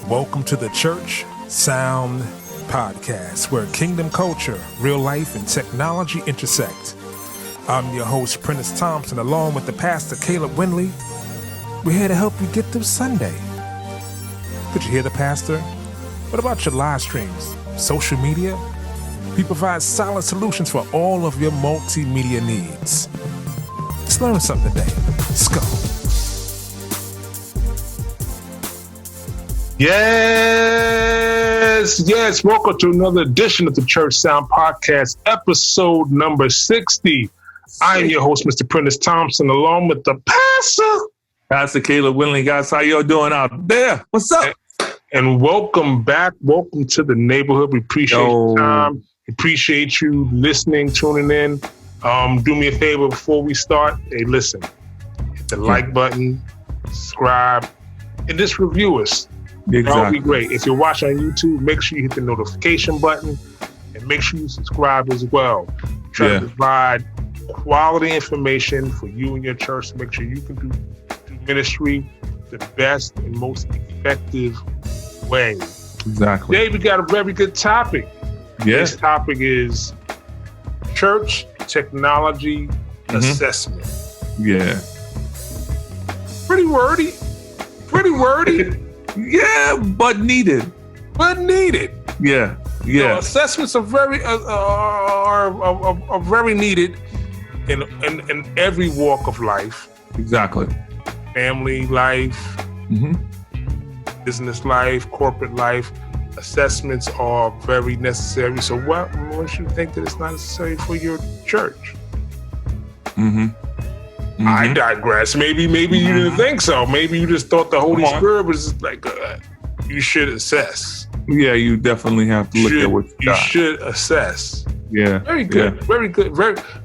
Welcome to the Church Sound Podcast, where kingdom culture, real life, and technology intersect. I'm your host, Prentice Thompson, along with the pastor, Caleb Winley. We're here to help you get through Sunday. Did you hear the pastor? What about your live streams, social media? We provide solid solutions for all of your multimedia needs. Let's learn something today. Let's go. Yes. Welcome to another edition of the Church Sound Podcast, episode number 60. I am your host, Mr. Prentice Thompson, along with the Pastor Caleb Winley. Guys, how y'all doing out there? What's up? And welcome back. Welcome to the neighborhood. We appreciate your time. We appreciate you listening, tuning in. Do me a favor before we start. Hey, listen, hit the like button, subscribe, and just review us. Exactly. That would be great. If you're watching on YouTube, make sure you hit the notification button and make sure you subscribe as well. Try to provide quality information for you and your church to make sure you can do ministry the best and most effective way. Exactly. Today we got a very good topic. Yes. This topic is church technology assessment. Yeah. Pretty wordy. Yeah, but needed. So Yeah. assessments are very very needed in every walk of life. Exactly. Family life, business life, corporate life. Assessments are very necessary. So what makes you think that it's not necessary for your church? I digress. Maybe you didn't think so. Maybe you just thought the Holy Spirit was like, you should assess. Yeah, you definitely have to look at what you got. You should assess. Yeah. Very good. Yeah. Very good.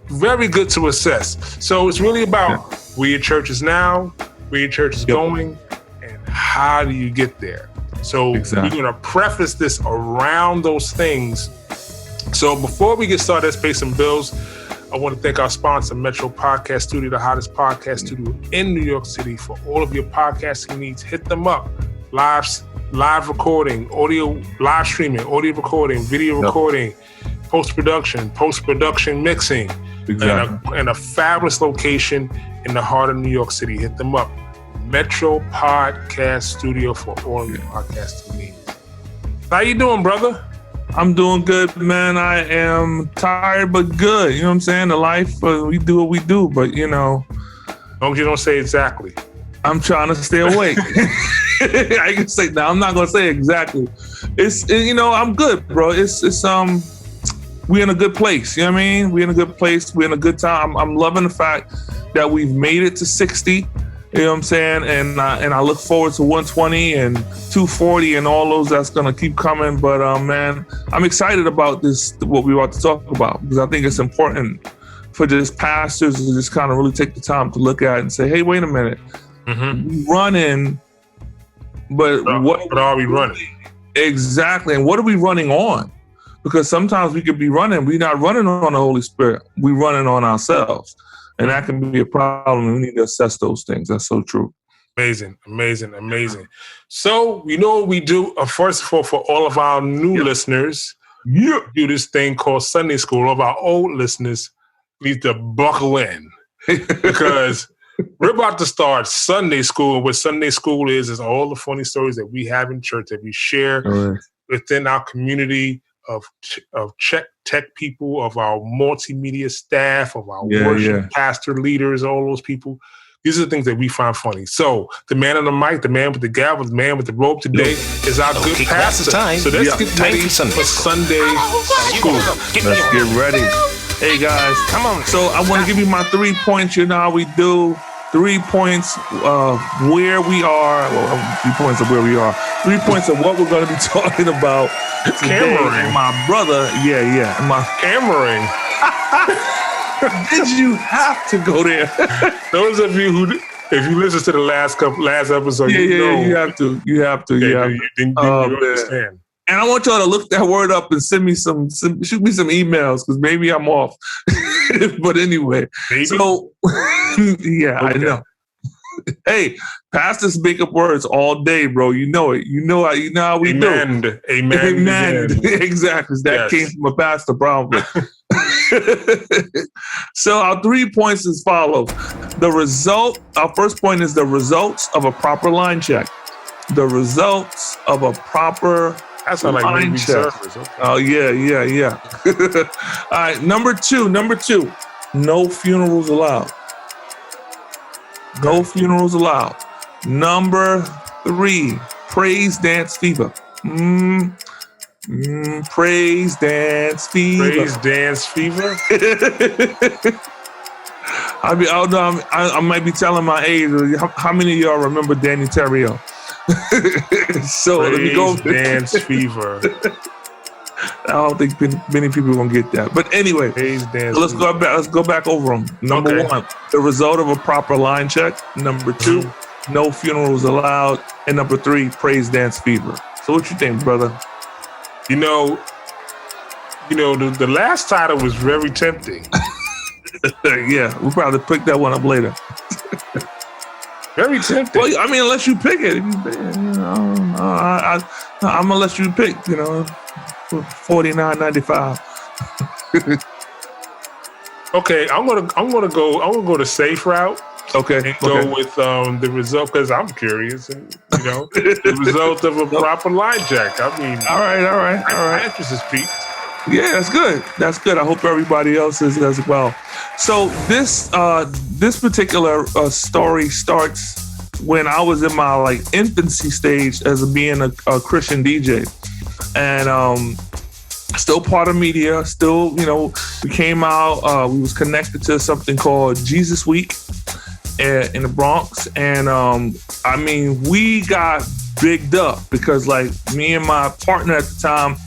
Very good to assess. So it's really about where your church is now, where your church is going, and how do you get there? So we're going to preface this around those things. So before we get started, let's pay some bills. I want to thank our sponsor, Metro Podcast Studio, the hottest podcast studio in New York City. For all of your podcasting needs, hit them up. Live recording, audio, live streaming, audio recording, video recording, post-production mixing, and a fabulous location in the heart of New York City. Hit them up. Metro Podcast Studio for all of your podcasting needs. How you doing, brother? I'm doing good, man. I am tired, but good. You know what I'm saying? The life, we do what we do, but you know. As long as you don't say exactly. I'm trying to stay awake. I can say now. I'm not gonna say exactly. I'm good, bro. We're in a good place. You know what I mean? We're in a good place. We're in a good time. I'm loving the fact that we've made it to 60. You know what I'm saying? And I look forward to 120 and 240 and all those that's gonna keep coming. But man, I'm excited about this, what we're about to talk about, because I think it's important for just pastors to just kind of really take the time to look at it and say, hey, wait a minute. We running, but what are we running? Exactly. And what are we running on? Because sometimes we could be running, we're not running on the Holy Spirit. We're running on ourselves. And that can be a problem. We need to assess those things. That's so true. Amazing. So we know what we do. First of all, for all of our new listeners, do this thing called Sunday School. All of our old listeners need to buckle in because we're about to start Sunday School. And what Sunday School is all the funny stories that we have in church that we share within our community of tech people, of our multimedia staff, of our worship pastor leaders, all those people. These are the things that we find funny. So the man on the mic, the man with the gavel, the man with the robe today is our good pastor. Time. So let's get ready for Sunday School. Let's get ready. Hey guys, come on. So I want to give you my 3 points. You know how we do. 3 points of where we are. Well, 3 points of where we are. 3 points of what we're going to be talking about today. And my brother, my hammering. Did you have to go there? Those of you who, if you listen to the last episode, you have to. You didn't understand. And I want y'all to look that word up and shoot me some emails, because maybe I'm off. But anyway, maybe? So okay. I know. Hey, pastors make up words all day, bro. You know it. You know how we do. Amen. Exactly. That came from a pastor, probably. So our 3 points as follows. Our first point is the results of a proper line check. The results of a proper That's not like line check. Okay. Oh, yeah. All right, number two. No funerals allowed. No funerals allowed. Number 3, praise dance fever. Praise dance fever. Praise dance fever. I might be telling my age. How many of y'all remember Danny Terrio? So praise let me go. Dance fever. I don't think many people are gonna get that. But anyway, let's go back over them. Number 1, the result of a proper line check. Number 2, no funerals allowed. And number 3, praise dance fever. So what you think, brother? You know, the last title was very tempting. Yeah, we'll probably pick that one up later. Very tempting. Well, I mean, unless you pick it. I'm gonna let you pick. $49.95. Okay, I'm gonna go the safe route. Okay, and go with the result because I'm curious, and the result of a proper line check. I mean, all right. My interest is peaked. Yeah, that's good. I hope everybody else is as well. So this particular story starts when I was in my infancy stage as being a Christian DJ, and still part of media. Still, we came out. We was connected to something called Jesus Week in the Bronx, and I mean, we got bigged up because me and my partner at the time,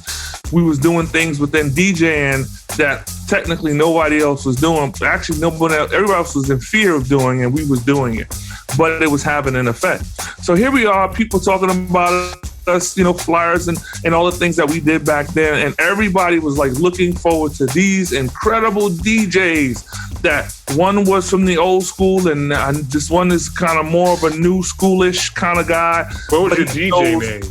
we was doing things within DJing that technically nobody else was doing. Actually, everybody else was in fear of doing, and we was doing it, but it was having an effect. So here we are, people talking about us, flyers and all the things that we did back then, and everybody was looking forward to these incredible DJs. That one was from the old school, and this one is kind of more of a new schoolish kind of guy. What was your DJ name?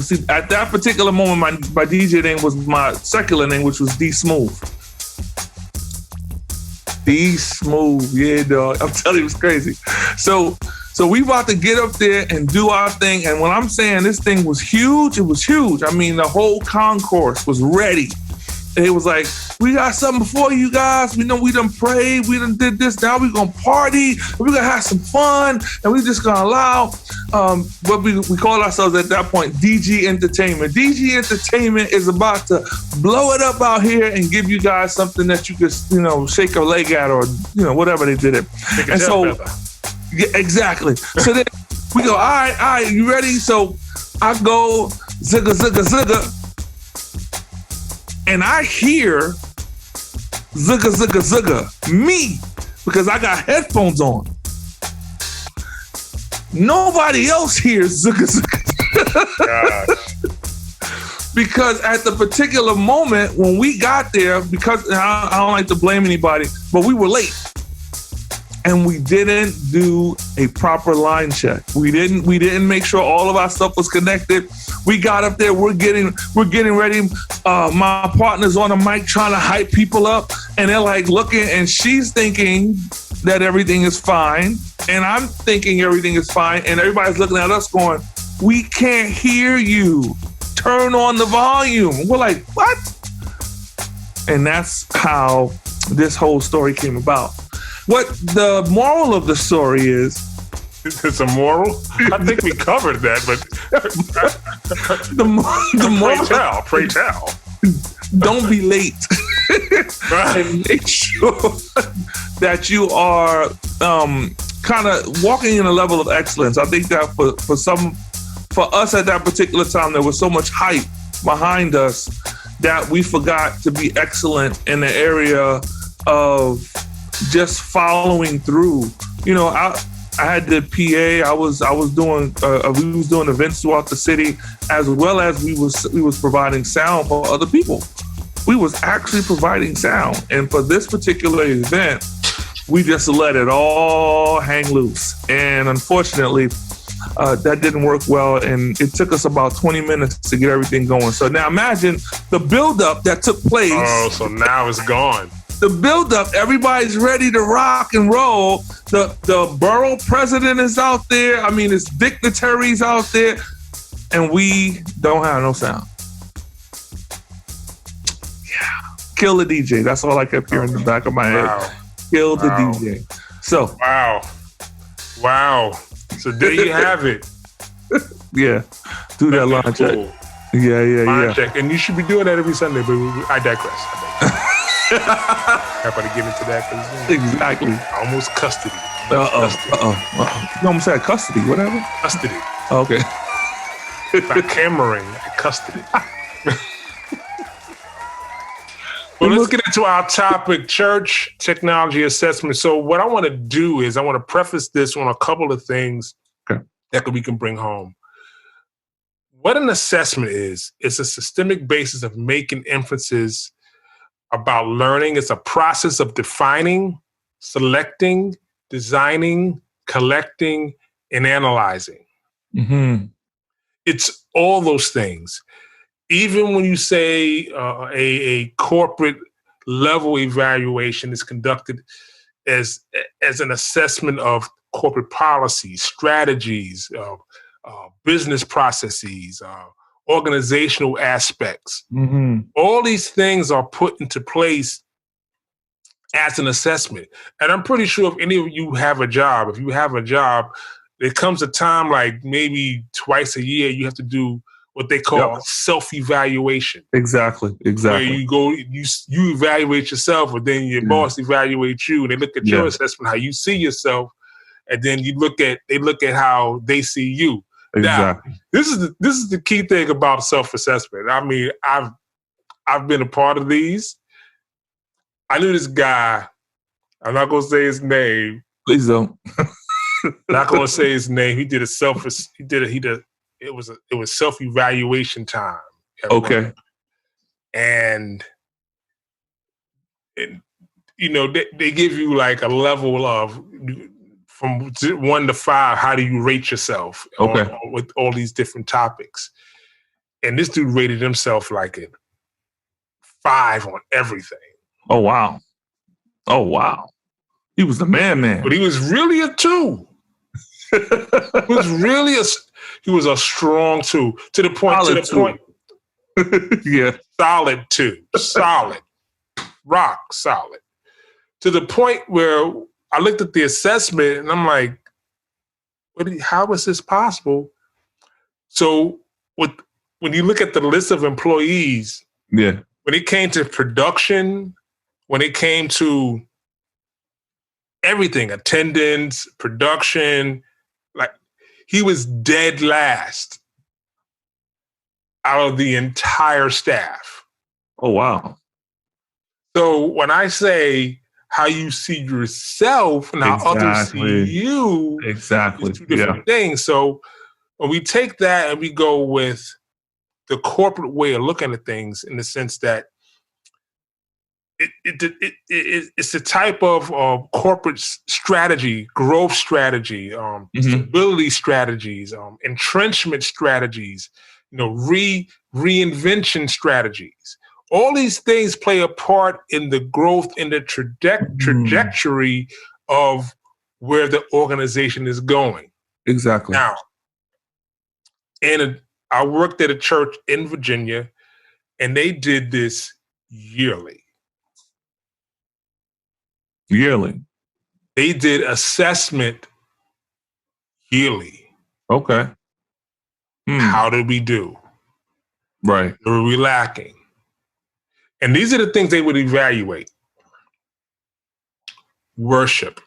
See, at that particular moment, my DJ name was my secular name, which was D Smooth. D Smooth, yeah, dog. I'm telling you, it was crazy. So we about to get up there and do our thing. And when I'm saying this thing was huge, it was huge. I mean, the whole concourse was ready. And it was like, we got something for you guys. We know we done prayed. We done did this. Now we going to party. We're going to have some fun. And we just going to allow what we call ourselves at that point, DG Entertainment. DG Entertainment is about to blow it up out here and give you guys something that you could, shake a leg at or, whatever they did it. And so, yeah, exactly. So then we go, all right, you ready? So I go, zigga. And I hear zugga, me, because I got headphones on. Nobody else hears zugga. Because at the particular moment when we got there, because I don't like to blame anybody, but we were late. And we didn't do a proper line check. We didn't make sure all of our stuff was connected. We got up there, we're getting ready. My partner's on the mic trying to hype people up, and they're looking, and she's thinking that everything is fine, and I'm thinking everything is fine, and everybody's looking at us going, we can't hear you. Turn on the volume. We're like, what? And that's how this whole story came about. What the moral of the story is... It's a moral? I think we covered that, but... the moral... Pray tell. Don't be late. And make sure that you are kind of walking in a level of excellence. I think that for us at that particular time, there was so much hype behind us that we forgot to be excellent in the area of just following through. I had the PA. I was doing. We was doing events throughout the city, as well as we was providing sound for other people. We was actually providing sound, and for this particular event, we just let it all hang loose. And unfortunately, that didn't work well, and it took us about 20 minutes to get everything going. So now imagine the buildup that took place. Oh, so now it's gone. The buildup, everybody's ready to rock and roll. The borough president is out there. I mean, it's dignitaries out there, and we don't have no sound. Yeah, kill the DJ. That's all I kept hearing in the back of my head. Kill the DJ. So wow. So there you have it. Yeah, do that line check. Yeah. Check. And you should be doing that every Sunday, but I digress. I'm about to get into that because exactly. Almost custody. You almost said custody, whatever. Custody. Okay. Not Cameron, custody. Well, let's get into our topic, church technology assessment. So what I want to do is I want to preface this on a couple of things that we can bring home. What an assessment is a systemic basis of making inferences about learning. It's a process of defining, selecting, designing, collecting, and analyzing. Mm-hmm. It's all those things. Even when you say a corporate level evaluation is conducted as an assessment of corporate policies, strategies, business processes, organizational aspects. Mm-hmm. All these things are put into place as an assessment. And I'm pretty sure if any of you have a job, there comes a time like maybe twice a year you have to do what they call self-evaluation. Exactly. Where you go, you evaluate yourself, but then your boss evaluates you, and they look at your assessment, how you see yourself, and then they look at how they see you. Exactly. Now, this is the key thing about self-assessment. I mean, I've been a part of these. I knew this guy. I'm not gonna say his name. Please don't. Not gonna say his name. He did it was self-evaluation time. Okay. And you know, they give you like a level of from 1 to 5, how do you rate yourself with all these different topics? And this dude rated himself like a 5 on everything. Oh, wow. He was the man. But he was really a 2. He was a strong 2 to the point. Yeah. Solid 2. Solid. Rock solid. To the point where I looked at the assessment and I'm like, how is this possible? So when you look at the list of employees, when it came to production, when it came to everything, attendance, production, like he was dead last out of the entire staff. Oh, wow. So when I say how you see yourself and how others see you, it's 2 different things. So when we take that and we go with the corporate way of looking at things, in the sense that it's a type of corporate strategy, growth strategy, stability strategies, entrenchment strategies, reinvention strategies. All these things play a part in the growth in the trajectory of where the organization is going. Exactly. Now, I worked at a church in Virginia, and they did this yearly. They did assessment yearly. Okay. How did we do? Right. Were we lacking? And these are the things they would evaluate. Worship.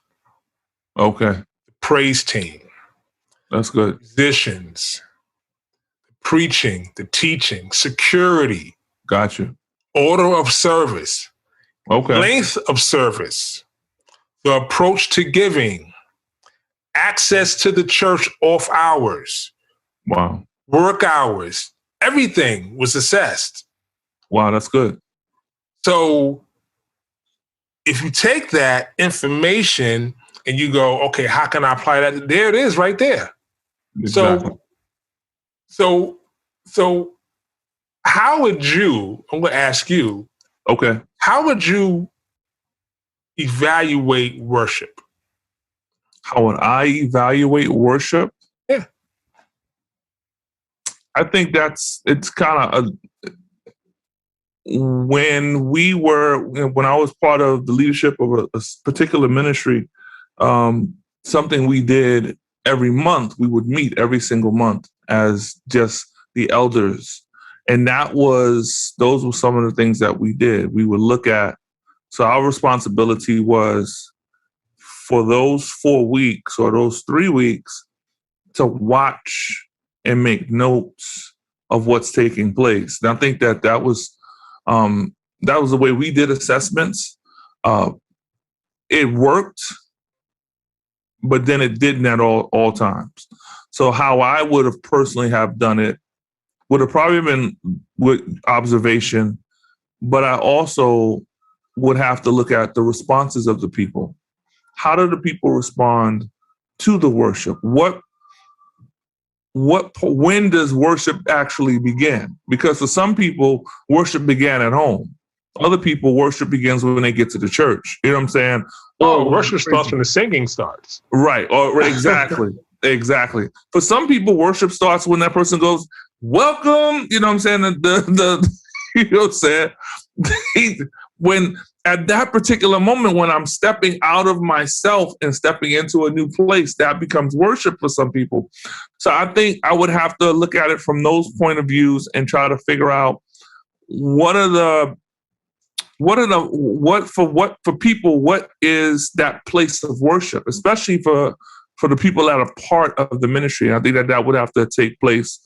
Okay. The praise team. That's good. Musicians. Preaching, the teaching, security. Gotcha. Order of service. Okay. Length of service. The approach to giving. Access to the church off hours. Wow. Work hours. Everything was assessed. Wow, that's good. So if you take that information and you go, okay, how can I apply that? There it is right there. Exactly. So how would you, I'm going to ask you, Okay. how would you evaluate worship? How would I evaluate worship? Yeah. I think it's kind of when I was part of the leadership of a particular ministry, something we did every month, we would meet every single month as just the elders. And those were some of the things that we did. We would look at, so our responsibility was for those 4 weeks or those 3 weeks to watch and make notes of what's taking place. And I think that was the way we did assessments. It worked, but then it didn't at all times. So how I would have personally have done it would have probably been with observation, but I also would have to look at the responses of the people. How do the people respond to the worship? When does worship actually begin? Because for some people, worship began at home. Other people, worship begins when they get to the church. You know what I'm saying? Oh, worship starts when the singing starts. Right. Or exactly. Exactly. For some people, worship starts when that person goes, welcome. You know what I'm saying? You know what I'm saying? When at that particular moment, when I'm stepping out of myself and stepping into a new place, that becomes worship for some people. So I think I would have to look at it from those point of views and try to figure out what is that place of worship, especially for the people that are part of the ministry. And I think that would have to take place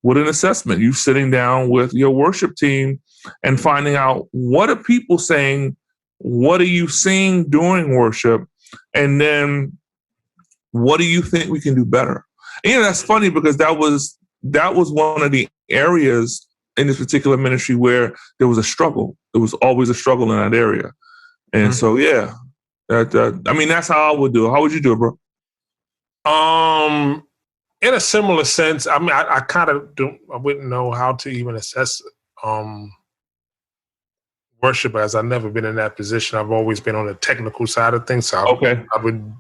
with an assessment. You sitting down with your worship team and finding out, what are people saying? What are you seeing during worship? And then what do you think we can do better? And that's funny because that was one of the areas in this particular ministry where there was a struggle. There was always a struggle in that area. And so, yeah, that's how I would do it. How would you do it, bro? In a similar sense, I mean, I kind of I wouldn't know how to even assess worship, as I've never been in that position. I've always been on the technical side of things. So I would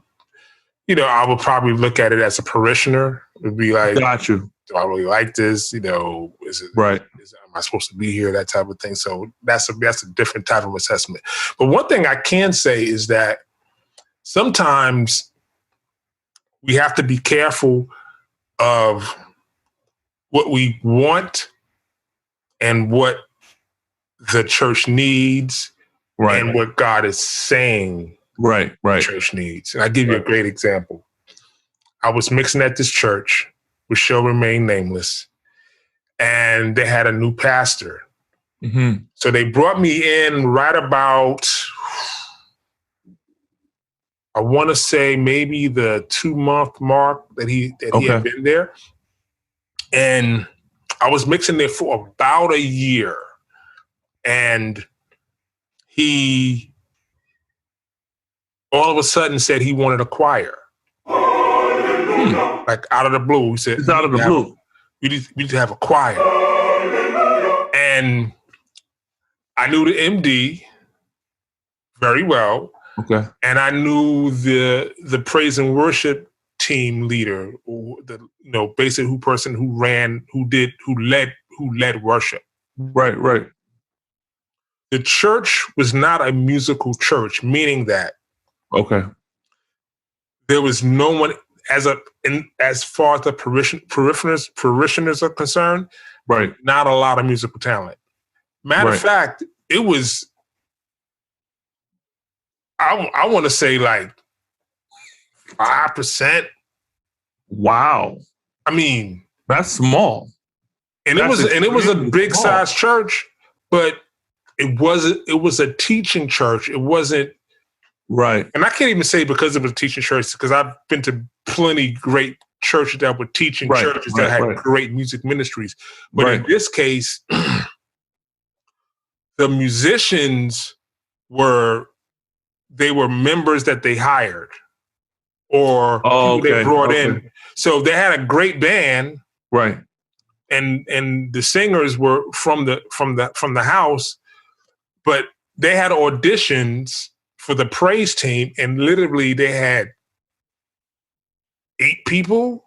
probably look at it as a parishioner. It would be like, got you. Do I really like this? Is it right? Am I supposed to be here? That type of thing. So that's a different type of assessment. But one thing I can say is that sometimes we have to be careful of what we want and what the church needs, right, and what God is saying right. the church needs. And I'll give you a great example. I was mixing at this church, which shall remain nameless, and they had a new pastor. Mm-hmm. So they brought me in right about, I want to say maybe the 2-month mark that he had been there. And I was mixing there for about a year. And he all of a sudden said he wanted a choir. Like out of the blue. He said, it's out of the blue. We need to have a choir. And I knew the MD very well. Okay. And I knew the praise and worship team leader, basically who led worship. Right. The church was not a musical church, meaning that there was no one as far as the parishioners are concerned, right? Not a lot of musical talent. Matter of fact, it was, I want to say like 5%. Wow. I mean, that's small. And it was a big size church, but it was a teaching church. It wasn't right. And I can't even say because it was a teaching church, because I've been to plenty great churches that were teaching churches that had great music ministries. But in this case, the musicians were they were members that they hired or people they brought in. So they had a great band, right? And the singers were from the house, but they had auditions for the praise team, and literally they had 8 people,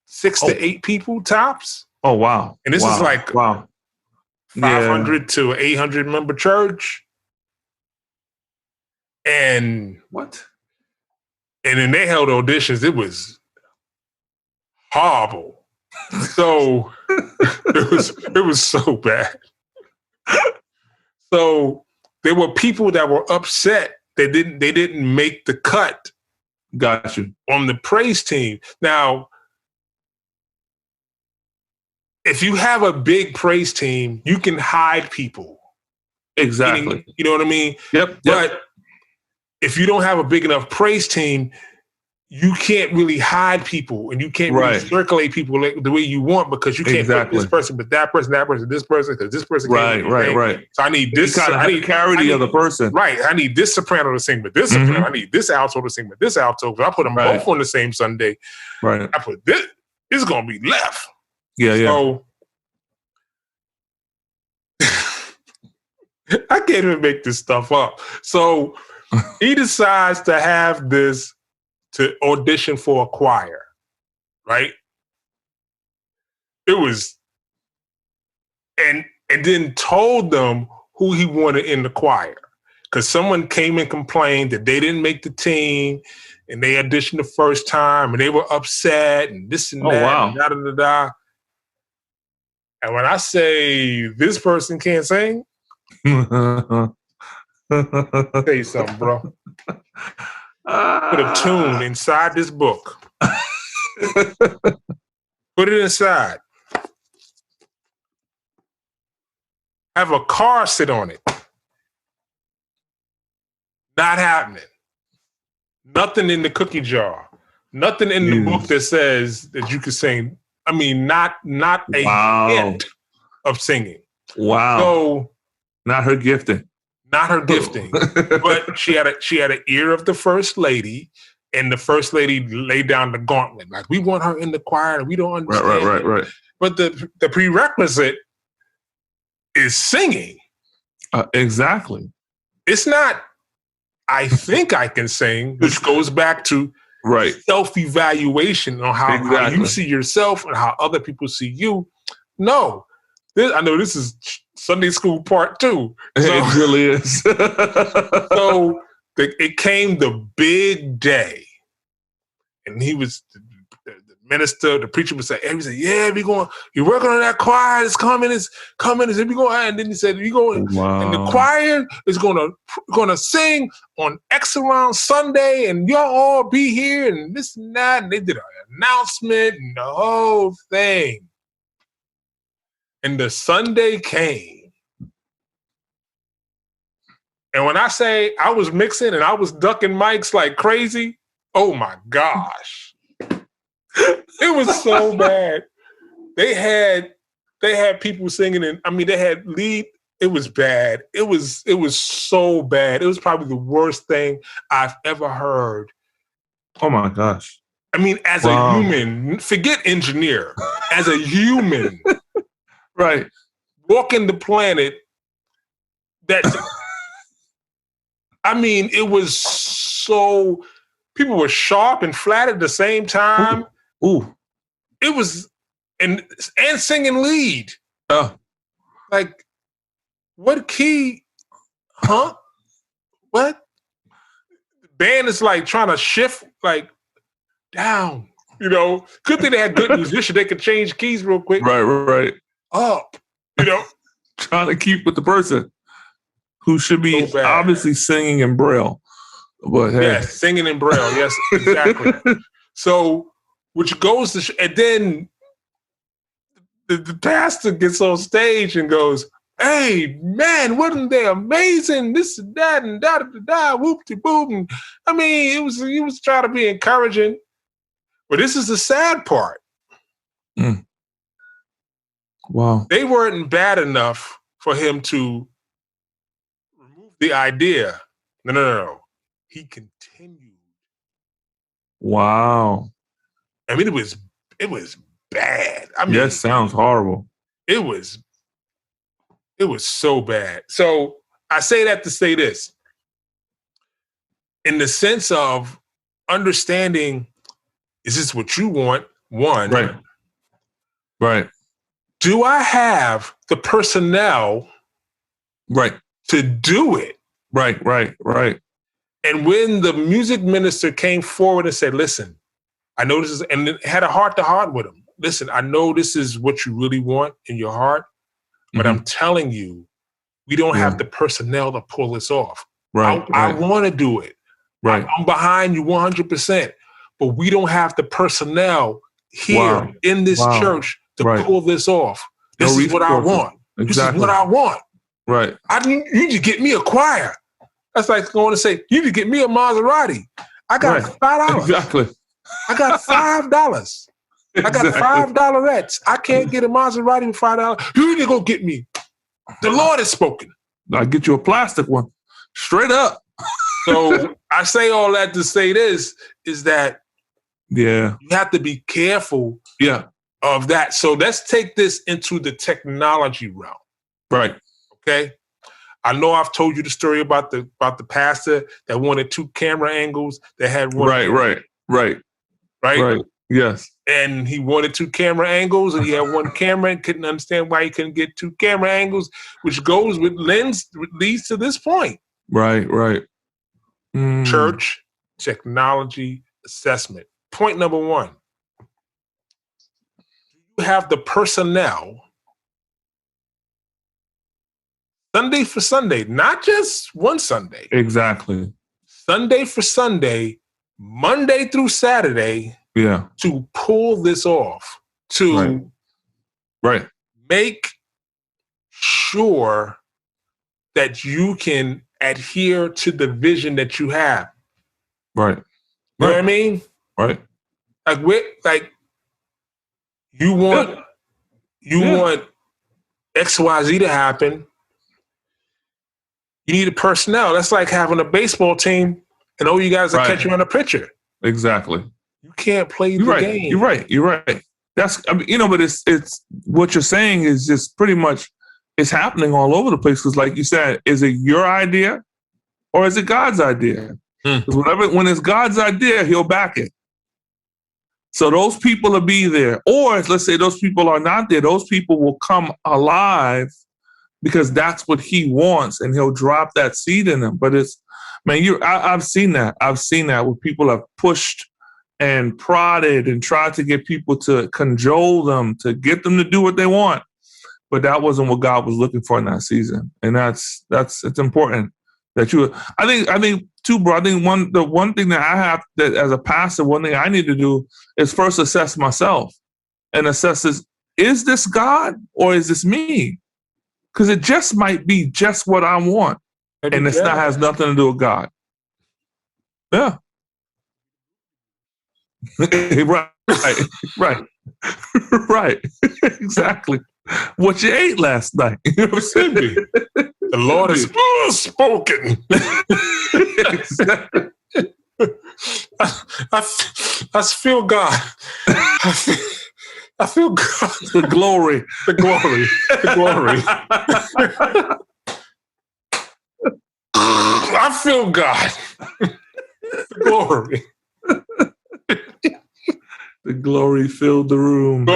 6 to 8 people tops. Oh wow! And this is like 500 to 800 member church. And what? And then they held auditions. It was horrible. So it was so bad. So there were people that were upset they didn't make the cut. Got you. On the praise team. Now, if you have a big praise team, you can hide people. Exactly. Meaning, you know what I mean? Yep. But if you don't have a big enough praise team, you can't really hide people, and you can't really circulate people the way you want, because you can't put this person, but that person, this person, because this person can't. Right. So I need this. I need carry the other person. Right. I need this soprano to sing with this soprano. I need this alto to sing with this alto. So I put them both on the same Sunday. Right. I put this. This is gonna be left. Yeah. So I can't even make this stuff up. So he decides to have this to audition for a choir, right? It was, and then told them who he wanted in the choir, because someone came and complained that they didn't make the team, and they auditioned the first time, and they were upset, and this and that, and da da da da. And when I say this person can't sing, tell you something, bro. Put a tune inside this book. Put it inside. Have a car sit on it. Not happening. Nothing in the cookie jar. Nothing in the book that says that you could sing. I mean, not a hint of singing. Wow. So not her gifting. Not her gifting, but she had an ear of the first lady, and the first lady laid down the gauntlet. Like, we want her in the choir, and we don't understand. Right. But the prerequisite is singing. Exactly. It's not, I think I can sing, which goes back to self-evaluation on how you see yourself and how other people see you. No. I know this is Sunday school part 2. So, it really is. So it came the big day, and he was the minister, the preacher would say, "Yeah, you're working on that choir. It's coming. It's we going." And then he said, "You go, and the choir is gonna sing on Excellent Sunday, and y'all all be here, and this and that." And they did an announcement and the whole thing. And the Sunday came. And when I say I was mixing and I was ducking mics like crazy, oh my gosh. It was so bad. They had people singing, and I mean they had lead. It was bad. It was so bad. It was probably the worst thing I've ever heard. Oh my gosh. I mean, as a human, forget engineer, as a human. Right. Walking the planet that, I mean, it was so, people were sharp and flat at the same time. Ooh. It was, and singing lead. Like, what key? Huh? What? The band is like trying to shift, like, down. You know, good thing they had good musicians. They could change keys real quick. Right. Up, you know, trying to keep with the person who should be obviously singing in Braille. But hey. Yes, singing in Braille. Yes, exactly. So, which goes to, and then the pastor gets on stage and goes, "Hey, man, wasn't they amazing? This and that and da da da, whoop-de-boop." I mean, he was trying to be encouraging, but this is the sad part. Wow. They weren't bad enough for him to remove the idea. No. he continued. Wow. I mean, it was bad. I mean, yes, sounds horrible. It was so bad. So I say that to say this. In the sense of understanding, is this what you want? One. Right. Right. Do I have the personnel Right. to do it? Right. And when the music minister came forward and said, listen, I know this is, and had a heart-to-heart with him. Listen, I know this is what you really want in your heart, but I'm telling you, we don't have the personnel to pull this off. Right. I want to do it. Right. I'm behind you 100%, but we don't have the personnel here in this church to pull this off. This is what I want. Exactly. This is what I want. Right. You need to get me a choir. That's like going to say, you need to get me a Maserati. I got $5. Exactly. I got $5. I got $5. I can't get a Maserati with $5. You need to go get me. The Lord has spoken. I'll get you a plastic one. Straight up. So I say all that to say this is that you have to be careful of that. So let's take this into the technology realm. Right. Okay. I know I've told you the story about the pastor that wanted 2 camera angles that had one. Right. Yes. And he wanted 2 camera angles and he had one camera and couldn't understand why he couldn't get 2 camera angles, which goes with leads to this point. Right. Church technology assessment. Point number 1. You have the personnel Sunday for Sunday, not just one Sunday. Exactly. Sunday for Sunday, Monday through Saturday, to pull this off, to make sure that you can adhere to the vision that you have. Right. You know what I mean? Right. You want XYZ to happen. You need a personnel. That's like having a baseball team and all you guys are catching on a pitcher. Exactly. You can't play the game. You're right. That's, but it's what you're saying is just pretty much, it's happening all over the place. Because like you said, is it your idea or is it God's idea? When it's God's idea, he'll back it. So those people will be there. Or let's say those people are not there. Those people will come alive because that's what he wants, and he'll drop that seed in them. But I've seen that. I've seen that where people have pushed and prodded and tried to get people to cajole them, to get them to do what they want. But that wasn't what God was looking for in that season. And it's important that I think too, bro, I think the one thing that I have that as a pastor, one thing I need to do is first assess myself and assess is this God or is this me? Because it just might be just what I want. And it has nothing to do with God. Yeah. Right. Exactly. What you ate last night. You know what I'm saying? The Lord has spoken. Exactly. I feel God. I feel God. The glory. I feel God. The glory. The glory filled the room.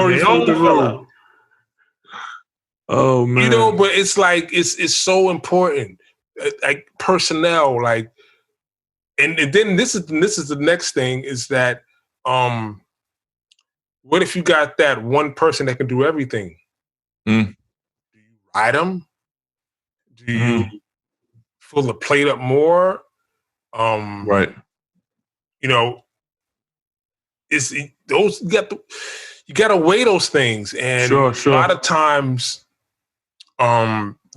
Oh man. But it's like it's so important. Like personnel, like, and then this is the next thing is that what if you got that one person that can do everything? Do you ride them? Do you fill the plate up more? Right. It's those you got to weigh those things, and sure. a lot of times,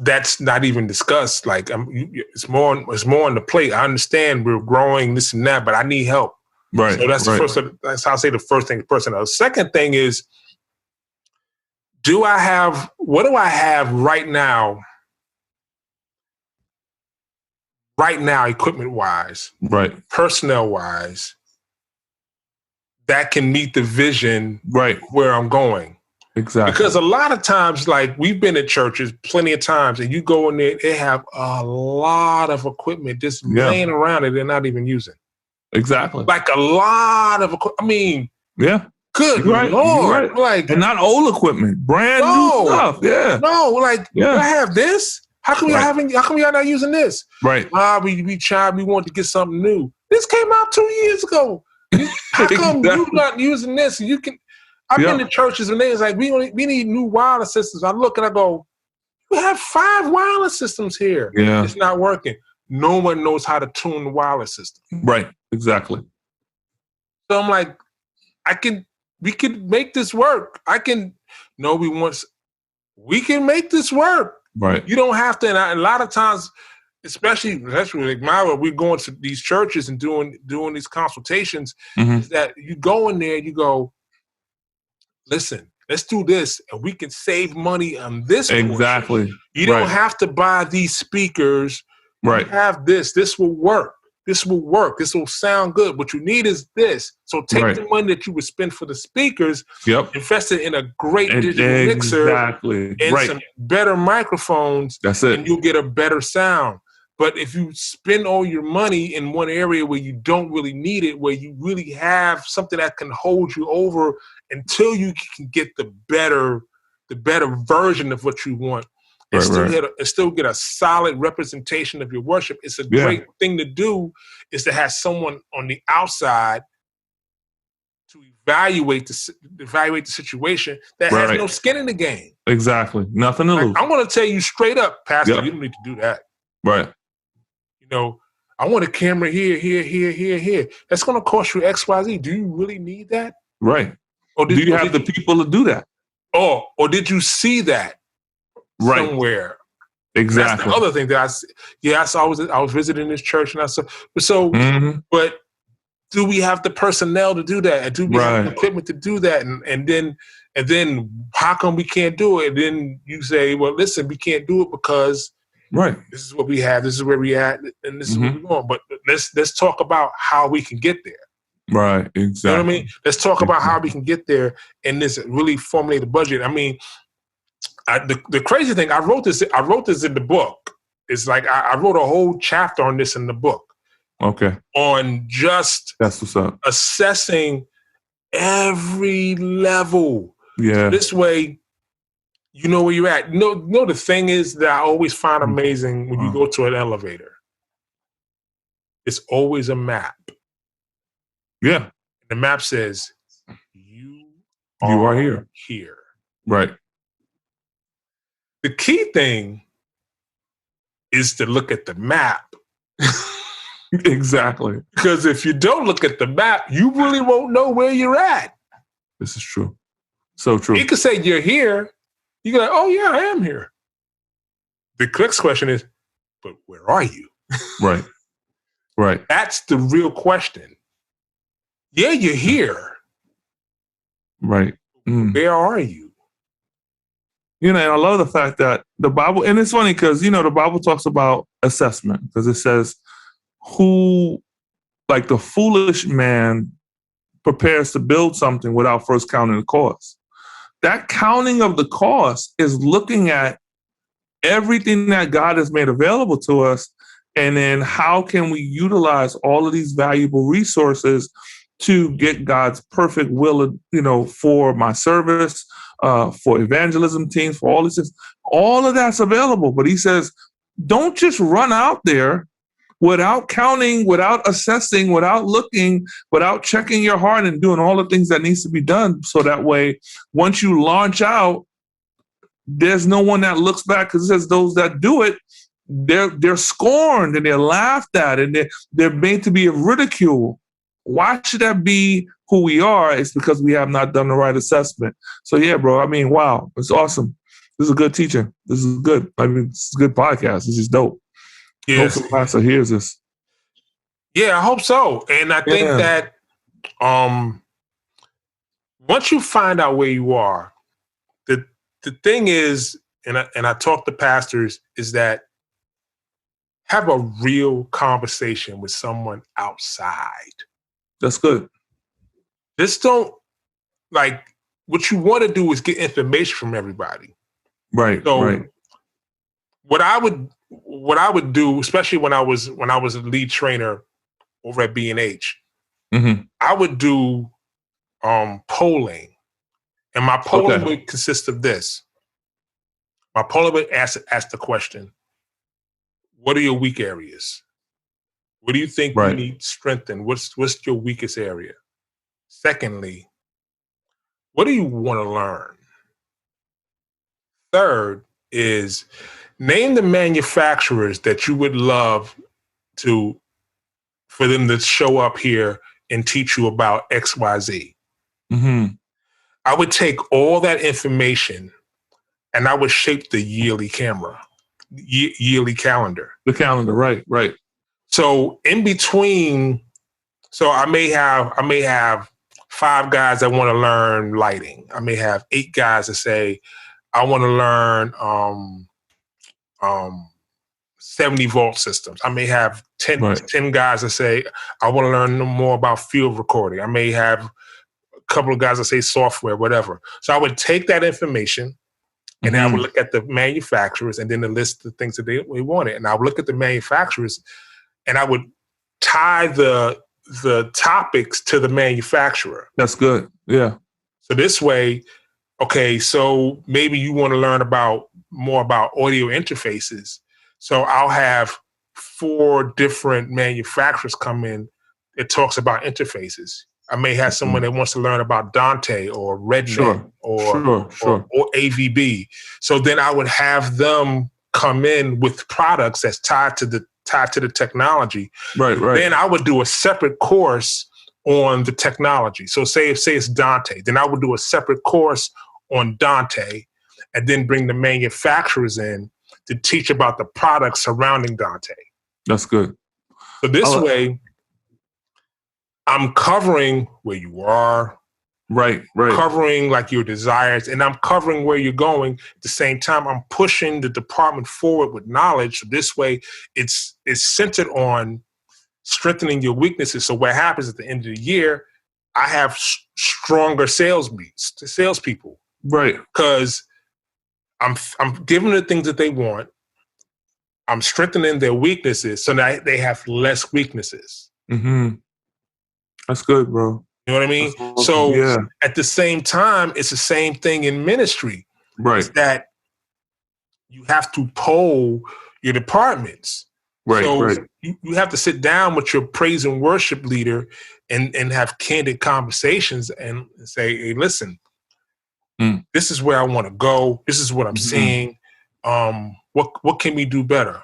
that's not even discussed. Like it's more on the plate. I understand we're growing this and that, but I need help. Right. So that's the first. That's how I say the first thing. Personnel. The second thing is, what do I have right now right now, equipment-wise, right, personnel-wise, that can meet the vision right, where I'm going. exactly. Because a lot of times, like we've been at churches plenty of times, and you go in there, they have a lot of equipment just laying around that they're not even using. Exactly. Like a lot of equipment. I mean, yeah. good You're right. Lord. You're right. Like, and not old equipment, brand new stuff. Yeah. No, like, Yeah. I have this. How come y'all not using this? Right. We want to get something new. This came out 2 years ago. How come you're not using this? You can. I've been to churches and they's like, we need new wireless systems. I look and I go, we have 5 wireless systems here. Yeah. It's not working. No one knows how to tune the wireless system. Right. Exactly. So I'm like, we can make this work. We can make this work. Right. You don't have to. And a lot of times, especially like we're going to these churches and doing these consultations, is that you go in there and you go, listen, let's do this and we can save money on this. Exactly. Portion. You don't have to buy these speakers. Right. You have this. This will work. This will work. This will sound good. What you need is this. So take the money that you would spend for the speakers, invest it in a great digital mixer and some better microphones. That's it. And you'll get a better sound. But if you spend all your money in one area where you don't really need it, where you really have something that can hold you over until you can get the better version of what you want, and still get a solid representation of your worship, it's a great thing to do, is to have someone on the outside to evaluate the situation that has no skin in the game. Exactly. Nothing to lose. I'm going to tell you straight up, Pastor, you don't need to do that. Right. I want a camera here. That's going to cost you X, Y, Z. Do you really need that? Right. Or do you have the people to do that? Or did you see that somewhere? Exactly. That's the other thing that I was visiting this church and I saw. But do we have the personnel to do that? And do we have the equipment to do that? And then how come we can't do it? And then you say, well, listen, we can't do it because this is what we have, this is where we at, and this is where we're going. But let's talk about how we can get there. Right, exactly. You know what I mean? Let's talk about how we can get there and this really formulate a budget. I mean, the crazy thing, I wrote this in the book. It's like I wrote a whole chapter on this in the book. Okay. On just that's what's up. Assessing every level. Yeah. So this way, you know where you're at. No, the thing is that I always find amazing when you go to an elevator. It's always a map. Yeah. The map says, you are here. Right. The key thing is to look at the map. Exactly. Because if you don't look at the map, you really won't know where you're at. This is true. So true. You can say you're here. You go, oh yeah, I am here. The next question is, but where are you? Right. Right. That's the real question. Yeah, you're here. Right. Where are you? And I love the fact that the Bible, and it's funny because, the Bible talks about assessment because it says like the foolish man prepares to build something without first counting the cost. That counting of the cost is looking at everything that God has made available to us, and then how can we utilize all of these valuable resources to get God's perfect will, for my service, for evangelism teams, for all these things. All of that's available. But he says, don't just run out there without counting, without assessing, without looking, without checking your heart and doing all the things that needs to be done. So that way, once you launch out, there's no one that looks back, because it says those that do it, they're scorned and they're laughed at and they're made to be ridiculed. Why should that be who we are? It's because we have not done the right assessment. So yeah, bro, I mean, wow, it's awesome. This is a good teaching. This is good. I mean, it's a good podcast. This is dope. Yes. Hopefully Pastor hears this. Yeah, I hope so. And I think that once you find out where you are, the thing is, and I talk to pastors, is that have a real conversation with someone outside. That's good. Just don't, like, what you want to do is get information from everybody. Right. So right. what I would do, especially when I was a lead trainer over at B&H, Mm-hmm. I would do polling. And my polling would consist of this. My polling would ask the question, what are your weak areas? What do you think you need strengthened? What's your weakest area? Secondly, what do you want to learn? Third is name the manufacturers that you would love for them to show up here and teach you about XYZ. Mm-hmm. I would take all that information and I would shape the yearly calendar. The calendar, right. So in between, so I may have 5 guys that want to learn lighting. I may have 8 guys that say, I want to learn 70-volt systems. I may have 10 guys that say, I want to learn more about field recording. I may have a couple of guys that say software, whatever. So I would take that information and I would look at the manufacturers and then the list of things that they wanted. And I would look at the manufacturers and I would tie the topics to the manufacturer. That's good. Yeah. So this way, okay, so maybe you want to learn more about audio interfaces. So I'll have 4 different manufacturers come in that talks about interfaces. I may have someone that wants to learn about Dante or Rednet or AVB. So then I would have them come in with products that's tied to the technology. Right. Then I would do a separate course on the technology. So say it's Dante, then I would do a separate course on Dante and then bring the manufacturers in to teach about the products surrounding Dante. That's good. So this way, I'm covering where you are, right, covering like your desires, and I'm covering where you're going. At the same time, I'm pushing the department forward with knowledge. So this way, it's centered on strengthening your weaknesses. So what happens at the end of the year, I have stronger salespeople, right? Because I'm giving them the things that they want. I'm strengthening their weaknesses, so that they have less weaknesses. Mm-hmm. That's good, bro. You know what I mean? Awesome. So at the same time, it's the same thing in ministry. Right. It's that you have to poll your departments. Right. So you have to sit down with your praise and worship leader and have candid conversations and say, hey, listen, this is where I want to go. This is what I'm seeing. What can we do better?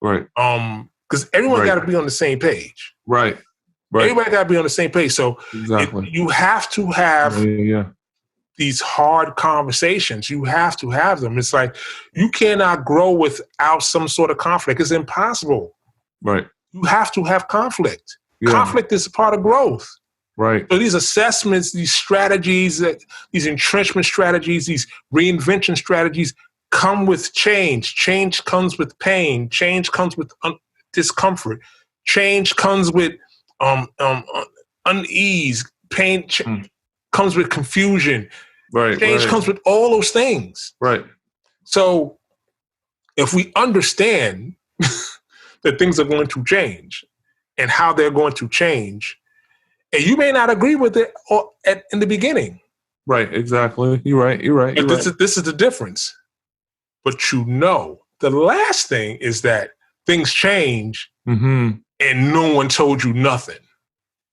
Right. Because everyone got to be on the same page. Right. Everybody got to be on the same page. So you have to have these hard conversations. You have to have them. It's like you cannot grow without some sort of conflict. It's impossible. Right. You have to have conflict. Yeah. Conflict is a part of growth. Right. So these assessments, these strategies, these entrenchment strategies, these reinvention strategies come with change. Change comes with pain. Change comes with discomfort. Change comes with unease. Pain comes with confusion. Right. Change comes with all those things. Right. So if we understand that things are going to change and how they're going to change, and you may not agree with it in the beginning. Right, exactly. You're right. But this is the difference. But the last thing is that things change and no one told you nothing.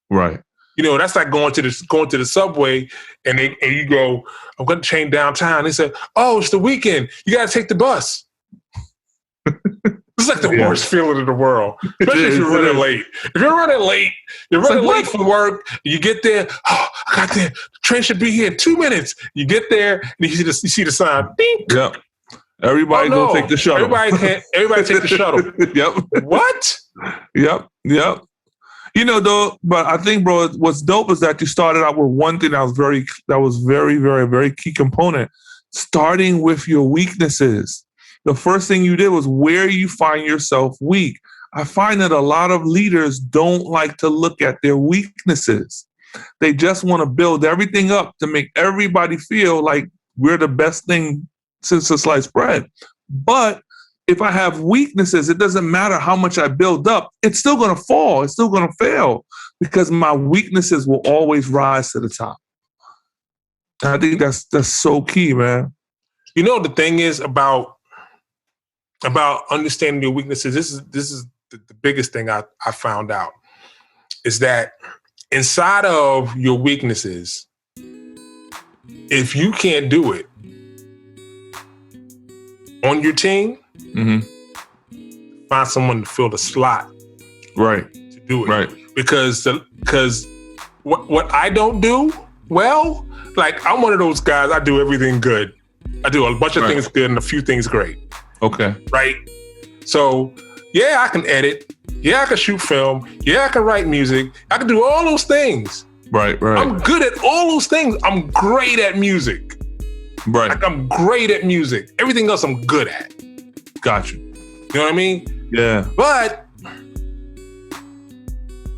Right. You know, that's like going to the subway and you go, I'm going to change downtown. They say, oh, it's the weekend. You got to take the bus. It's like the worst feeling in the world, especially if you're running late. If you're running late from work, you get there, oh, I got there. The train should be here in 2 minutes. You get there, and you see the sign. Ding. Yep. Everybody go take the shuttle. Everybody take the shuttle. Yep. What? Yep. You know, though, but I think, bro, what's dope is that you started out with one thing that was very, very, very key component. Starting with your weaknesses. the first thing you did was where you find yourself weak. I find that a lot of leaders don't like to look at their weaknesses. They just want to build everything up to make everybody feel like we're the best thing since sliced bread. But if I have weaknesses, it doesn't matter how much I build up. It's still going to fall. It's still going to fail because my weaknesses will always rise to the top. And I think that's so key, man. You know, the thing is about understanding your weaknesses. This is the biggest thing I found out is that inside of your weaknesses, if you can't do it on your team, find someone to fill the slot, right? To do it, right? Because what I don't do well, like I'm one of those guys. I do everything good. I do a bunch of things good and a few things great. Okay, right. So yeah, I can edit. Yeah, I can shoot film. Yeah, I can write music. I can do all those things. Right. I'm good at all those things. I'm great at music. Right. Like I'm great at music. Everything else I'm good at. Gotcha. You know what I mean? Yeah. But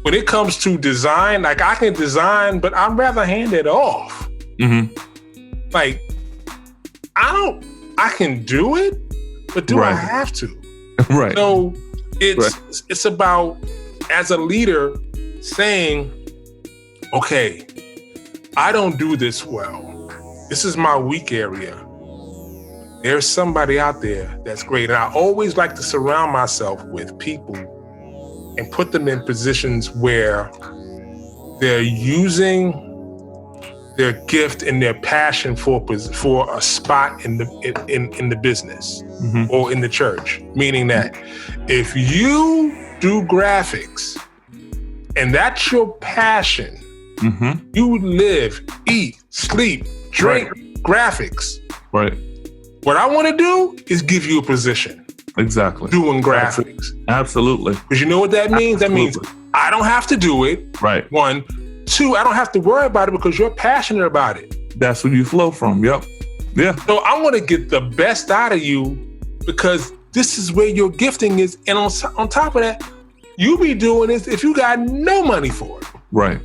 when it comes to design, like I can design, but I'd rather hand it off. Like I can do it, but do I have to? Right. So it's about, as a leader, saying, okay, I don't do this well. This is my weak area. There's somebody out there that's great. And I always like to surround myself with people and put them in positions where they're using their gift and their passion for a spot in the business or in the church. Meaning that if you do graphics and that's your passion, you live, eat, sleep, drink graphics. Right. What I want to do is give you a position. Exactly. Doing graphics. Absolutely. Because you know what that means? That means I don't have to do it. Right. One. Two, I don't have to worry about it because you're passionate about it. That's where you flow from. Yep. Yeah. So I want to get the best out of you because this is where your gifting is. And on top of that, you be doing this if you got no money for it. Right.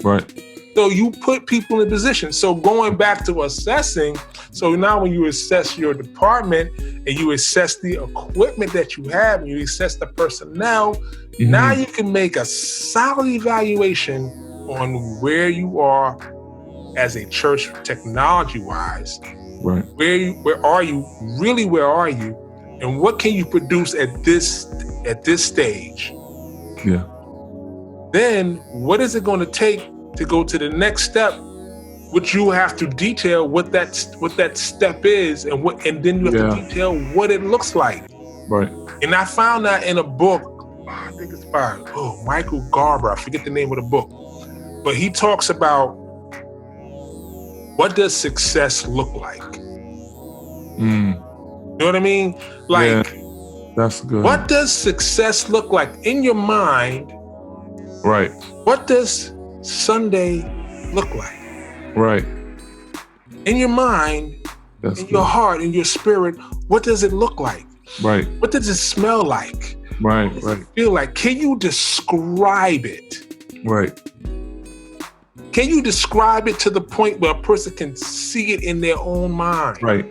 Right. So you put people in position. So going back to assessing, so now when you assess your department and you assess the equipment that you have, and you assess the personnel, now you can make a solid evaluation on where you are as a church technology-wise. Right. Where are you? Really, where are you? And what can you produce at this stage? Yeah. Then what is it going to take to go to the next step, which you have to detail what that step is, and then you have to detail what it looks like. Right. And I found that in a book, I think it's by Michael Garber. I forget the name of the book, but he talks about what does success look like. You know what I mean? Like, that's good. What does success look like in your mind? Right. What does Sunday look like? Right. In your mind, in your heart, in your spirit, what does it look like? Right. What does it smell like? Right. What does it feel like? Can you describe it? Right. Can you describe it to the point where a person can see it in their own mind? Right.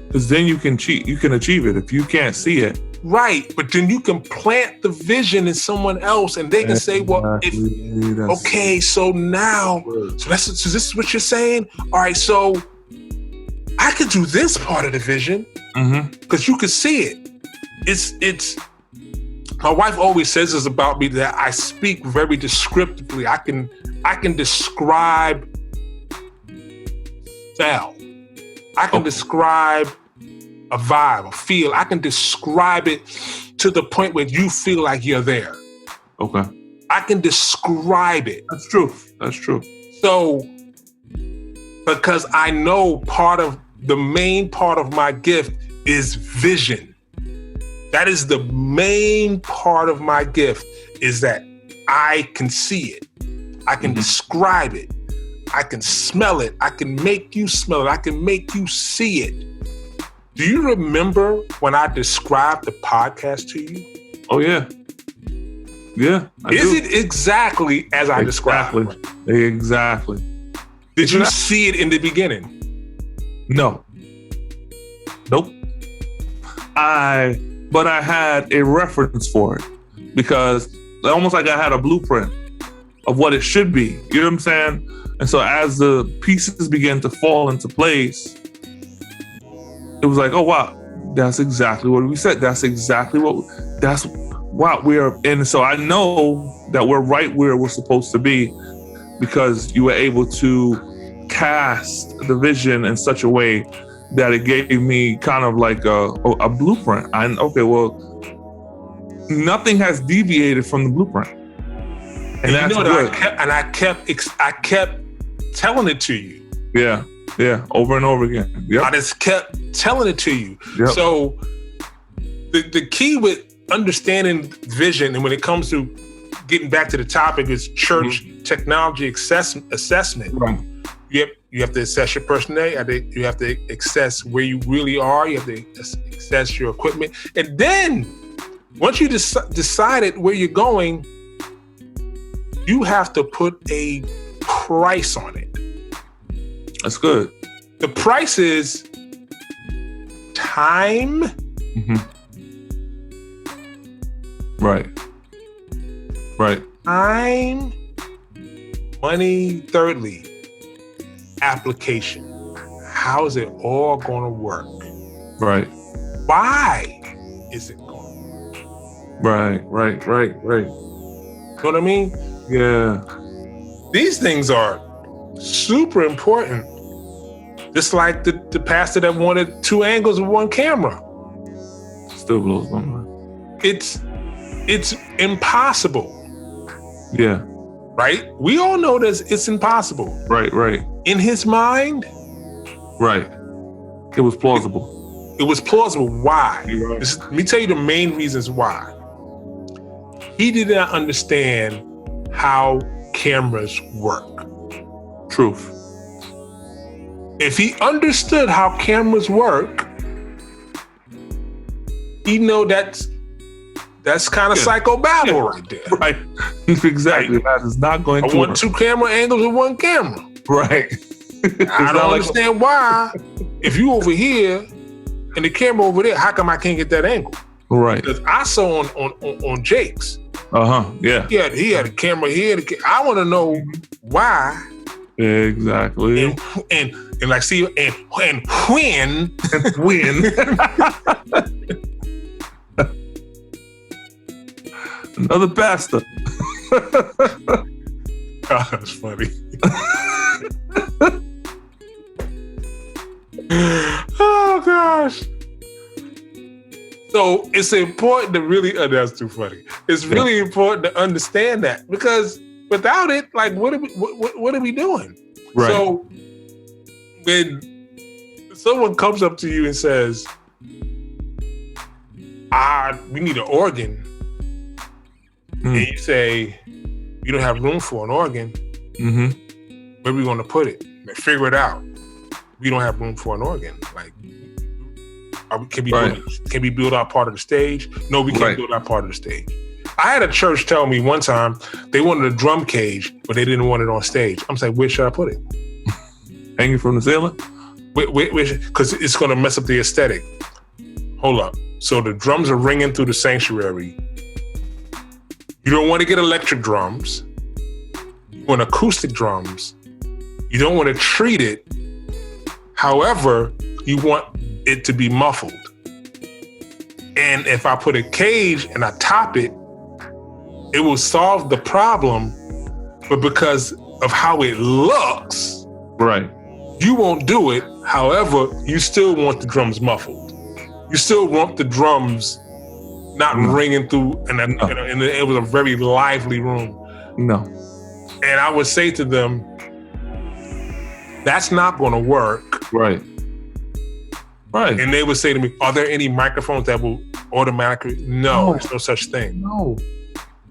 Because then you can achieve it. If you can't see it. Right. But then you can plant the vision in someone else and they can say, well, so now, so this is what you're saying? All right, so I could do this part of the vision because you can see it. It's my wife always says this about me, that I speak very descriptively. I can describe style. I can describe a vibe, a feel. I can describe it to the point where you feel like you're there. Okay. I can describe it. That's true. That's true. So, because I know the main part of my gift is vision. That is the main part of my gift, is that I can see it. I can describe it. I can smell it. I can make you smell it. I can make you see it. Do you remember when I described the podcast to you? Oh, yeah. Yeah. Is it exactly as I described it? Exactly. Did you see it in the beginning? No. Nope. But I had a reference for it because almost like I had a blueprint of what it should be. You know what I'm saying? And so as the pieces began to fall into place, it was like, oh, wow, that's exactly what we said. Wow, and so I know that we're right where we're supposed to be because you were able to cast the vision in such a way that it gave me kind of like a blueprint. Nothing has deviated from the blueprint. And that's good. I kept telling it to you. Yeah, over and over again. Yep. I just kept telling it to you. Yep. So the key with understanding vision, and when it comes to getting back to the topic, is church technology assessment. Right. You have to assess your personnel. You have to assess where you really are. You have to assess your equipment. And then once you decided where you're going, you have to put a price on it. That's good. The price is time. Right. Time, money, thirdly, application. How is it all going to work? Right. Why is it going to work? Right. You know what I mean? Yeah. These things are super important. Just like the pastor that wanted 2 angles of one camera. Still blows my mind. It's impossible. Yeah. Right? We all know that it's impossible. Right. In his mind, right. It was plausible. It was plausible. Why? Right. Let me tell you the main reasons why. He did not understand how cameras work. Truth. If he understood how cameras work, he know that's kind of psychobabble right there. Right. Exactly. That is not going to I want 2 camera angles with 1 camera. Right. I don't understand why, if you over here and the camera over there, how come I can't get that angle? Right. Because I saw on Jake's. Yeah. He had a camera here. I want to know why. Exactly. And like, see, and when. Another pastor. God, that's funny. Oh, gosh. So it's important to really, that's too funny. It's really important to understand that, because without it, like, what are we doing? Right. So when someone comes up to you and says, we need an organ, and you say, you don't have room for an organ, where are we going to put it? Figure it out. We don't have room for an organ. Like, can we build our part of the stage? No, we can't build our part of the stage. I had a church tell me one time they wanted a drum cage, but they didn't want it on stage. I'm saying, where should I put it? Hanging from the ceiling? Because it's going to mess up the aesthetic. Hold up. So the drums are ringing through the sanctuary. You don't want to get electric drums. You want acoustic drums. You don't want to treat it. However, you want it to be muffled. And if I put a cage and I top it, it will solve the problem. But because of how it looks, right, you won't do it. However, you still want the drums muffled. You still want the drums not ringing through, and it was a very lively room. No. And I would say to them, that's not going to work. Right. And they would say to me, are there any microphones that will automatically? No, there's no such thing. No.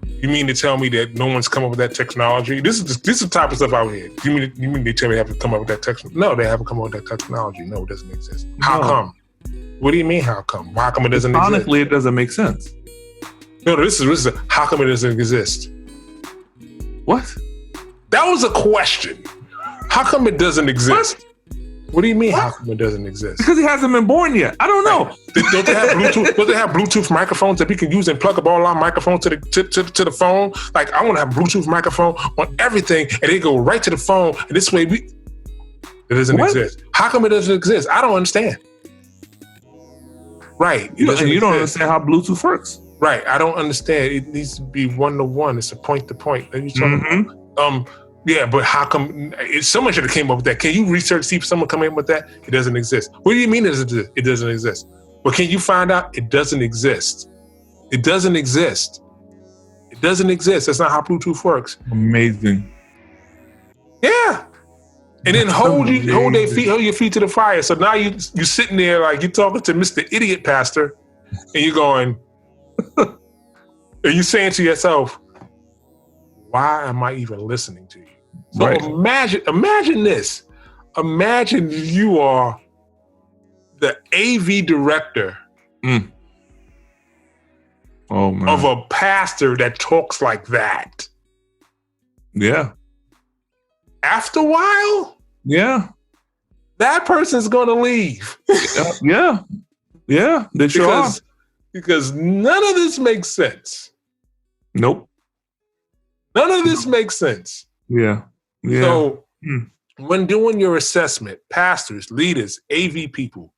You mean to tell me that no one's come up with that technology? This is the type of stuff out here. You mean they tell me they haven't come up with that technology? No, they haven't come up with that technology. No, it doesn't exist. How come? What do you mean, how come? How come it doesn't exist? Honestly, it doesn't make sense. No, this is how come it doesn't exist? What? That was a question. How come it doesn't exist? What do you mean, how come it doesn't exist? Because he hasn't been born yet. I don't know. Don't they have Bluetooth? Don't they have Bluetooth microphones that we can use and plug up all our microphones to the phone? Like, I want to have Bluetooth microphone on everything, and they go right to the phone, and this way it doesn't exist. How come it doesn't exist? I don't understand. Right. You don't understand how Bluetooth works. Right. I don't understand. It needs to be one-to-one. It's a point-to-point. Are you talking about? Yeah, but how come someone should have came up with that? Can you research, see if someone come in with that? It doesn't exist. What do you mean it doesn't exist? Well, can you find out? It doesn't exist. It doesn't exist. It doesn't exist. That's not how Bluetooth works. Amazing. Yeah. And then hold your feet to the fire. So now you're sitting there like you're talking to Mr. Idiot Pastor, and you're going, and you're saying to yourself, why am I even listening to you? So right. Imagine this. Imagine you are the AV director of a pastor that talks like that. Yeah. After a while, that person's going to leave. Yeah. They sure are. Because none of this makes sense. Nope. None of this makes sense. Yeah. So when doing your assessment, pastors, leaders, AV people,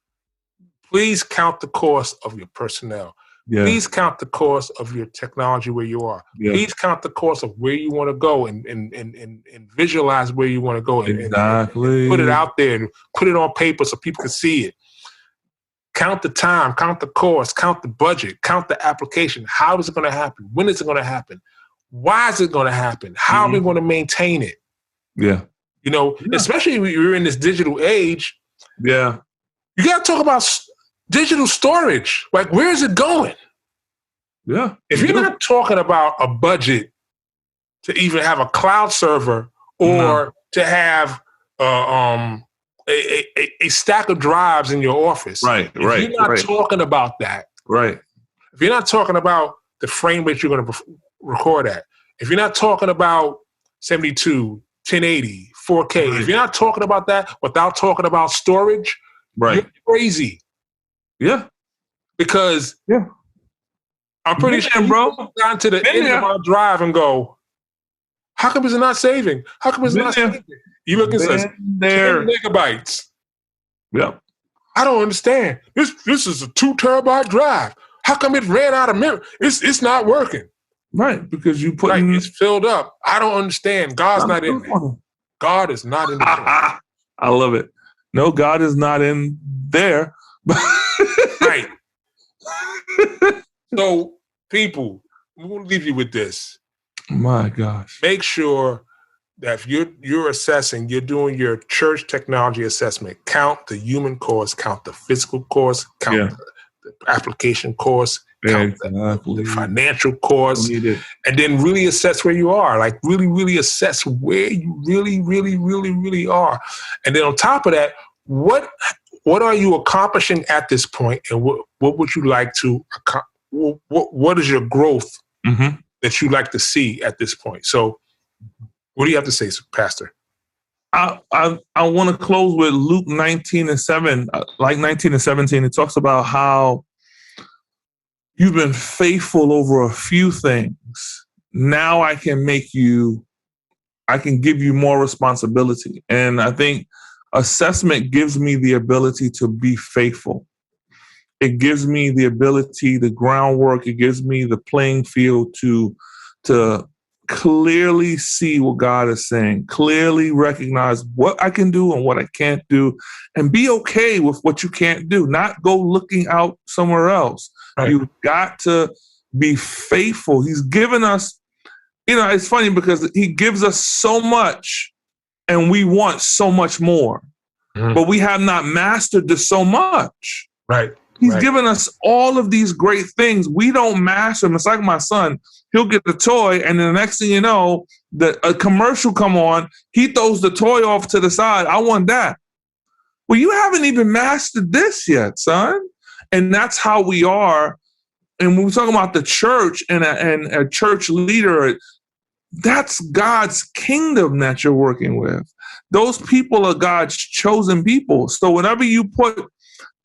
please count the cost of your personnel. Yeah. Please count the cost of your technology where you are. Yeah. Please count the cost of where you want to go and visualize where you want to go. Exactly. And put it out there and put it on paper so people can see it. Count the time, count the cost, count the budget, count the application. How is it going to happen? When is it going to happen? Why is it going to happen? How are we going to maintain it? Yeah. Especially when you're in this digital age. Yeah. You got to talk about digital storage. Like, where is it going? Yeah. If you're not talking about a budget to even have a cloud server or to have a stack of drives in your office. Right. If you're not talking about that. Right. If you're not talking about the frame rate you're going to record at, if you're not talking about 72, 1080, 4K, if you're not talking about that without talking about storage, you're crazy. Yeah. Because I'm pretty sure bro, you down to the end of our drive and go, how come it's not saving? How come it's not saving? You look and says 10 megabytes. Yep. I don't understand. This is a 2 terabyte drive. How come it ran out of memory? It's not working. Right, because you put it's filled up. I don't understand. God's not in there. God is not in there. I love it. No, God is not in there. Right. So, people, we'll leave you with this. My gosh. Make sure that if you're assessing, you're doing your church technology assessment, count the human cost, count the physical cost, count the application cost, count the financial cost, and then really assess where you are. Like really, really assess where you really, really, really, really are. And then on top of that, what are you accomplishing at this point, and what would you like to what is your growth that you'd like to see at this point? So what do you have to say, Pastor? I want to close with Luke 19:7, like 19 and 17. It talks about how you've been faithful over a few things. Now I can give you more responsibility. And I think assessment gives me the ability to be faithful. It gives me the ability, the groundwork, it gives me the playing field to clearly see what God is saying, clearly recognize what I can do and what I can't do, and be okay with what you can't do, not go looking out somewhere else. Right. You've got to be faithful. He's given us, it's funny because he gives us so much and we want so much more, but we have not mastered this so much. Right. He's given us all of these great things. We don't master them. It's like my son. He'll get the toy, and then the next thing you know, a commercial come on. He throws the toy off to the side. I want that. Well, you haven't even mastered this yet, son. And that's how we are. And when we're talking about the church and a church leader, that's God's kingdom that you're working with. Those people are God's chosen people. So whenever you put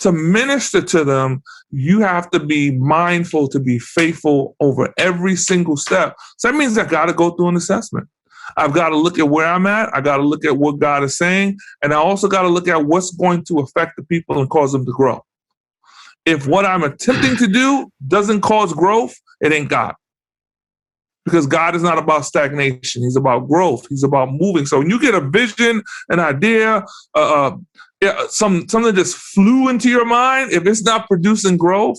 to minister to them, you have to be mindful to be faithful over every single step. So that means I got to go through an assessment. I've got to look at where I'm at. I got to look at what God is saying. And I also got to look at what's going to affect the people and cause them to grow. If what I'm attempting to do doesn't cause growth, it ain't God. Because God is not about stagnation. He's about growth. He's about moving. So when you get a vision, an idea, something just flew into your mind, if it's not producing growth,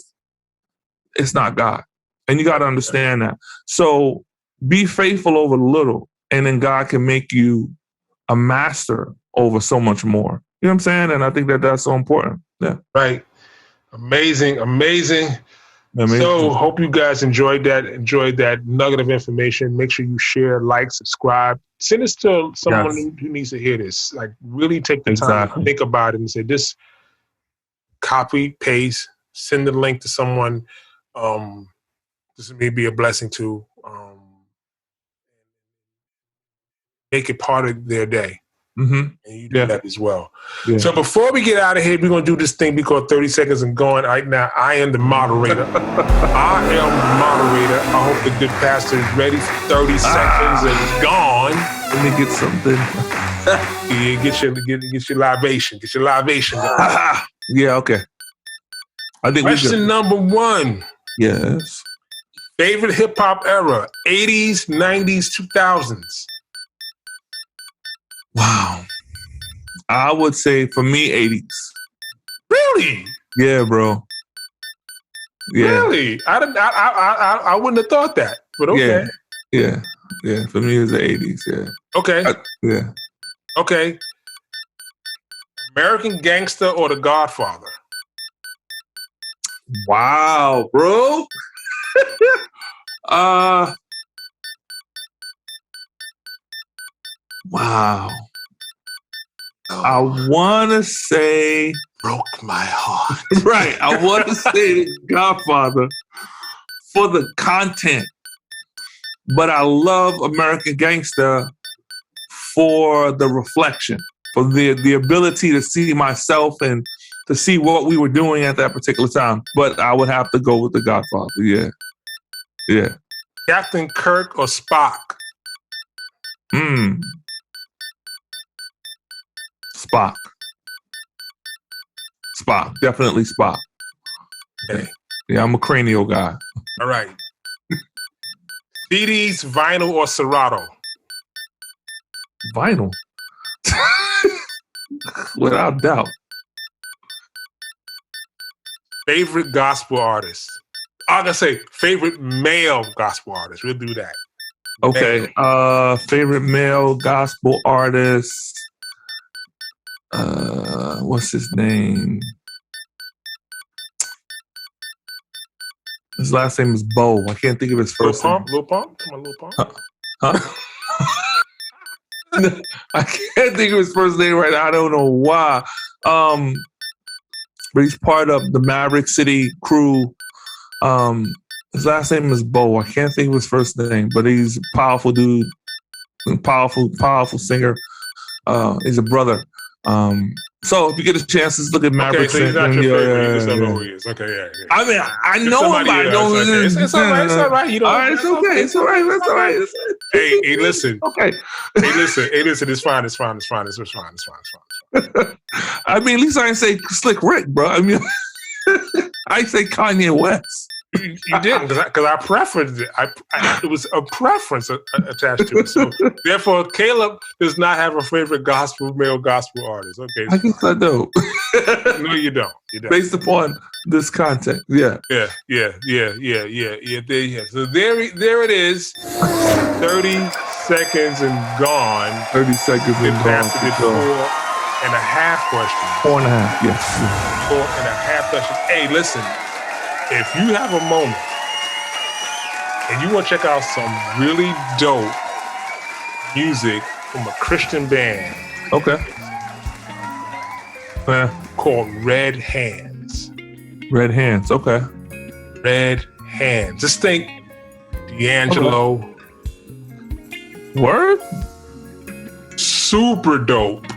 it's not God. And you got to understand that. So be faithful over little, and then God can make you a master over so much more. You know what I'm saying? And I think that that's so important. Yeah. Right. Amazing. So hope you guys enjoyed that nugget of information. Make sure you share, like, subscribe. Send this to someone who needs to hear this. Like, really take the time to think about it and say, this, copy, paste, send the link to someone. This may be a blessing to make it part of their day. Mm-hmm. And you do that as well. Yeah. So before we get out of here, we're going to do this thing we call 30 seconds and going. Right now, I am the moderator. I hope the good pastor is ready for 30 seconds and gone. Let me get something. Yeah, get your libation. Get your libation going. Yeah, okay. I think question number 1. Yes. Favorite hip-hop era, 80s, 90s, 2000s? Wow. I would say for me, 80s. Really? Yeah, bro. Yeah. Really? I wouldn't have thought that, but okay. Yeah. For me, it was the 80s, yeah. Okay. Yeah. Okay. American Gangster or The Godfather? Wow, bro. Wow. I want to say... Broke my heart. Right. I want to say The Godfather for the content. But I love American Gangster for the reflection, for the ability to see myself and to see what we were doing at that particular time. But I would have to go with The Godfather. Yeah. Captain Kirk or Spock? Spock. Definitely Spock. Okay. Yeah, I'm a cranial guy. All right. CDs, vinyl, or Serato? Vinyl. Without doubt. Favorite gospel artist? I'm going to say favorite male gospel artist. We'll do that. Okay. Favorite male gospel artist. What's his name? His last name is Bo. I can't think of his first name. Lil Pump? Come on, Lil Pump. Huh? I can't think of his first name right now. I don't know why. But he's part of the Maverick City crew. His last name is Bo. I can't think of his first name, but he's a powerful dude, powerful singer. He's a brother. So if you get a chance, just look at Maverick. Okay, so he's not your favorite. You just don't know who he is. Okay, yeah. I mean, I know him, but I don't. It's all right. It's all right. You know. All right, it's okay. It's all right. It's all right. Hey, listen. Okay. Hey, listen. It's fine. It's fine. I mean, at least I didn't say Slick Rick, bro. I mean, I say Kanye West. You didn't, because I preferenced it. It was a preference attached to it. So therefore, Caleb does not have a favorite male gospel artist. Okay, I guess I don't. No, you don't. Based upon this content, yeah. There you go. So there it is. 30 seconds and gone. 30 seconds and gone. Pastor did 4.5 questions. 4.5, yes. 4.5 questions. Hey, listen. If you have a moment and you want to check out some really dope music from a Christian band, okay, called Red Hands. Red Hands. Okay. Red Hands. Just think D'Angelo. Okay. Word? Super dope.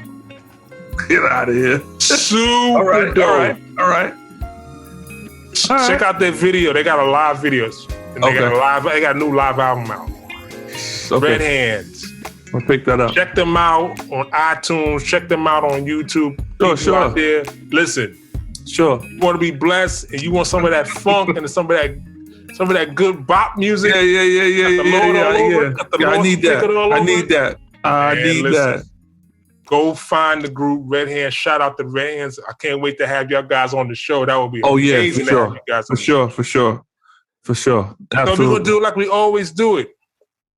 Get out of here. Super dope. All right. Check out their video. They got a live videos. And they got a new live album out. Okay. Red Hands. I'll pick that up. Check them out on iTunes. Check them out on YouTube. Sure. Out there. Listen. Sure. You want to be blessed and you want some of that funk and some of that good bop music. Yeah. I need that. I need that. Go find the group Red Hands. Shout out to Red Hands. I can't wait to have y'all guys on the show. That would be amazing to have you guys on for sure. Absolutely. So we're gonna do it like we always do it.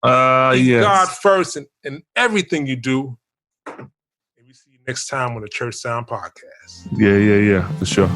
Yes. God first in everything you do. And we see you next time on the Church Sound Podcast. Yeah, for sure.